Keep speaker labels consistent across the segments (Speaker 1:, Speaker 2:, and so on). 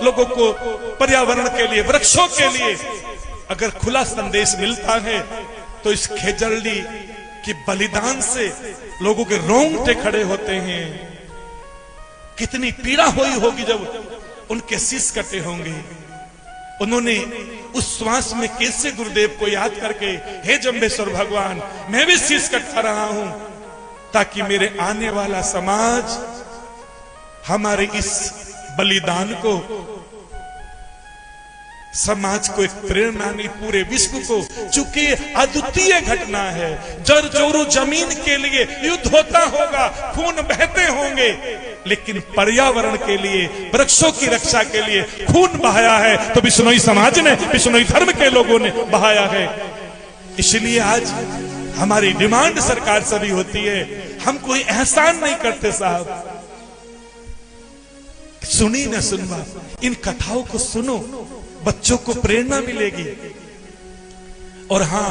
Speaker 1: लोगों को पर्यावरण के लिए, वृक्षों के लिए अगर खुला संदेश मिलता है तो इस खेजड़ली की बलिदान से लोगों के रोंगटे खड़े होते हैं। कितनी पीड़ा हुई होगी जब उनके शीश कटे होंगे। उन्होंने उस श्वास में कैसे गुरुदेव को याद करके, हे जम्बेश्वर भगवान, मैं भी शीश कटवा रहा हूं ताकि मेरे आने वाला समाज हमारे इस बलिदान को, समाज को एक प्रेरणा नहीं, पूरे विश्व को, चूंकि अद्वितीय घटना है। जर जोरू जमीन के लिए युद्ध होता होगा, खून बहते होंगे, लेकिन पर्यावरण के लिए, वृक्षों की रक्षा के लिए खून बहाया है तो बिश्नोई समाज ने, बिश्नोई धर्म के लोगों ने बहाया है। इसलिए आज हमारी डिमांड सरकार से भी होती है, हम कोई एहसान नहीं करते साहब, सुनी न सुनवा, इन कथाओं को सुनो, बच्चों को प्रेरणा मिलेगी। और हां,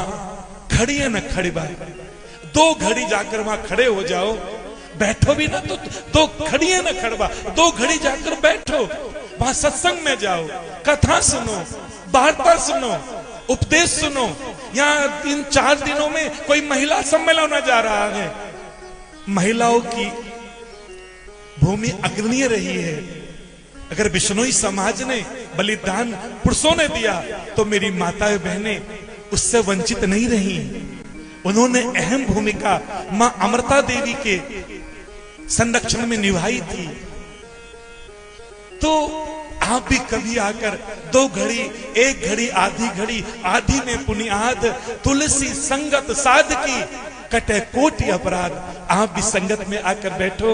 Speaker 1: खड़ी है न खड़ी बात, 2 घड़ी जाकर वहां खड़े हो जाओ, बैठो भी ना तो 2 खड़ी है न खड़वा, 2 घड़ी जाकर बैठो, वहां सत्संग में जाओ, कथा सुनो, वार्ता सुनो, उपदेश सुनो। यहाँ इन 4 दिनों में कोई महिला सम्मेलन होने जा रहा है। महिलाओं की भूमि अग्रणीय रही है। अगर बिश्नोई समाज ने बलिदान पुरुषों ने दिया तो मेरी माताएं बहनें उससे वंचित नहीं रही। उन्होंने अहम भूमिका मां अमृता देवी के संरक्षण में निभाई थी। तो आप भी कभी आकर 2 घड़ी, 1 घड़ी, आधी घड़ी, आधी में पुनियाद, तुलसी संगत साध की कटे कोटि अपराध, आप भी संगत में आकर बैठो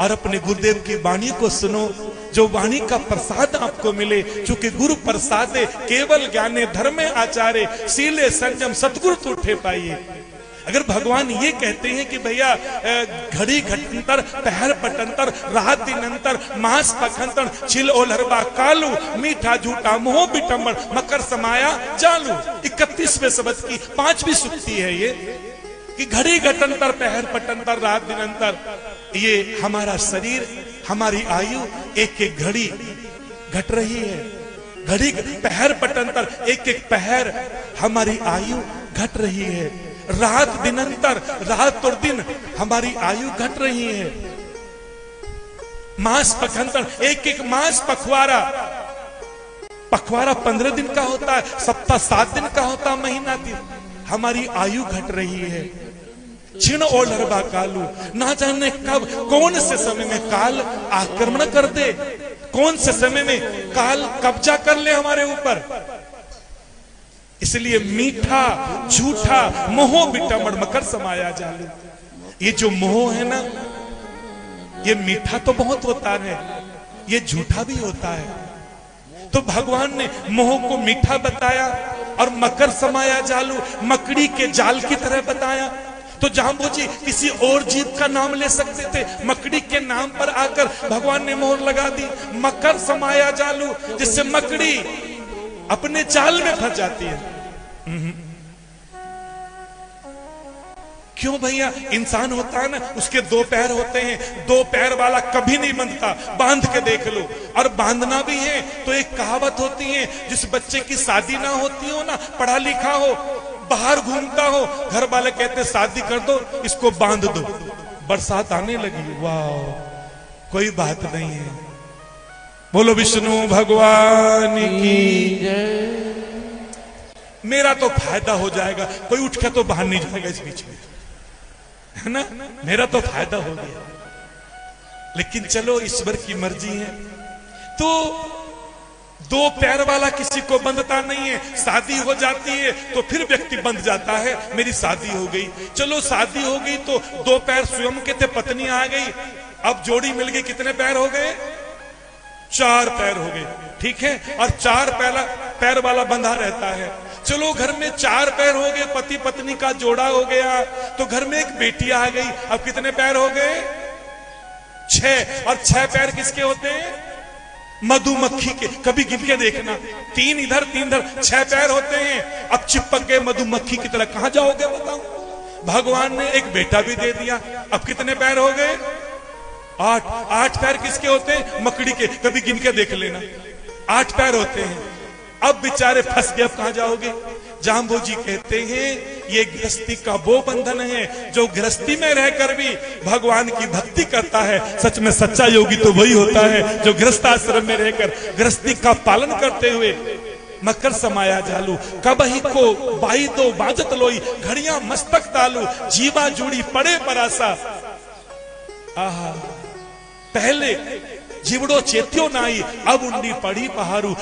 Speaker 1: और अपने गुरुदेव की वाणी को सुनो, जो वाणी का प्रसाद आपको मिले। चूंकि गुरु प्रसादे केवल ज्ञाने धर्मे आचार्य, सीले संयम सतगुरु तो उठे पाइए। अगर भगवान ये कहते हैं कि भैया घड़ी घटंतर, पहर पटंतर, रात दिनंतर, मास पखंतर, छिल ओलहरबा कालू, मीठा झूठा मोह बिटंबड़, मकर समाया चालू, 31वें शब्द की 5वीं सुक्ति है ये, कि घड़ी घटंतर, पहर पटंतर, रात दिनंतर, ये हमारा शरीर, हमारी आयु एक एक घड़ी घट रही है। घड़ी पहर पटंतर, एक एक पहर हमारी आयु घट रही है। रात दिनंतर, रात और दिन हमारी आयु घट रही है। मास पखंतर, एक एक मास पखवाड़ा, पखवाड़ा 15 दिन का होता है, सप्ताह 7 दिन का होता, महीना दिन, हमारी आयु घट रही है। छिण ओलहरबा कालू, ना जाने कब, कौन से समय में काल आक्रमण कर दे, कौन से समय में काल कब्जा कर ले हमारे ऊपर। इसलिए मीठा झूठा मोह बिटंबड़, मकर समाया जालू। ये जो मोह है ना, ये मीठा तो बहुत होता है, ये झूठा भी होता है। तो भगवान ने मोह को मीठा बताया और मकर समाया जालू मकड़ी के जाल की तरह बताया। तो जांबू जी किसी और जीव का नाम ले सकते थे, मकड़ी के नाम पर आकर भगवान ने मोहर लगा दी, मकर समाया जालू, जिससे मकड़ी अपने जाल में फंस जाती है। क्यों भैया, इंसान होता है ना, उसके 2 पैर होते हैं, 2 पैर वाला कभी नहीं बंधता, बांध के देख लो। और बांधना भी है तो एक कहावत होती है, जिस बच्चे की शादी ना होती हो ना, पढ़ा लिखा हो, बाहर घूमता हो, घर वाले कहते शादी कर दो, इसको बांध दो, बरसात आने लगी, वाह, कोई बात नहीं है। बोलो विष्णु भगवान की जय। मेरा तो फायदा हो जाएगा, कोई उठ के तो बाहर नहीं जाएगा इस बीच में, है ना, मेरा तो फायदा हो गया। लेकिन चलो ईश्वर की मर्जी है। तो 2 पैर वाला किसी को बंधता नहीं है, शादी हो जाती है तो फिर व्यक्ति बंध जाता है, मेरी शादी हो गई, चलो शादी हो गई तो 2 पैर स्वयं के थे, पत्नी आ गई, अब जोड़ी मिल गई, कितने पैर हो गए, 4 पैर हो गए, ठीक है, और 4 पैर वाला बंधा रहता है। चलो घर में 4 पैर हो गए, पति पत्नी का जोड़ा हो गया, तो घर में एक बेटी आ गई, अब कितने पैर हो गए, 6, और 6 पैर किसके होते हैं, मधुमक्खी के। कभी गिन के देखना, 3 इधर 3 इधर, 6 पैर होते हैं। अब चिपक गए मधुमक्खी की तरह, कहां जाओगे बताओ। भगवान ने एक बेटा भी दे दिया, अब कितने पैर हो गए, 8 पैर किसके होते हैं, मकड़ी के। कभी गिन के देखना, 3 इधर 3 इधर, 6 पैर होते हैं। अब चिपक गए मधुमक्खी की तरह, कहां जाओगे बताओ। भगवान ने एक बेटा भी दे दिया, अब कितने पैर हो गए, 8 पैर किसके होते हैं, मकड़ी के। 8 पैर होते हैं। अब बेचारे फंस गए, अब कहां जाओगे? जाम्बू जी कहते हैं ये गृहस्थी का वो बंधन है जो गृहस्थी में रहकर भी भगवान की भक्ति करता है। सच में सच्चा योगी तो वही होता है जो गृहस्थ आश्रम में रहकर गृहस्थी का पालन करते हुए मकर समाया जालू कबही को बाई दो बाजत लोई घड़ियां मस्तक डालू जीवा जुड़ी पड़े परासा। आहा, पहले जीवड़ो चेत्यो नाई अब उंडी पड़ी पहारू।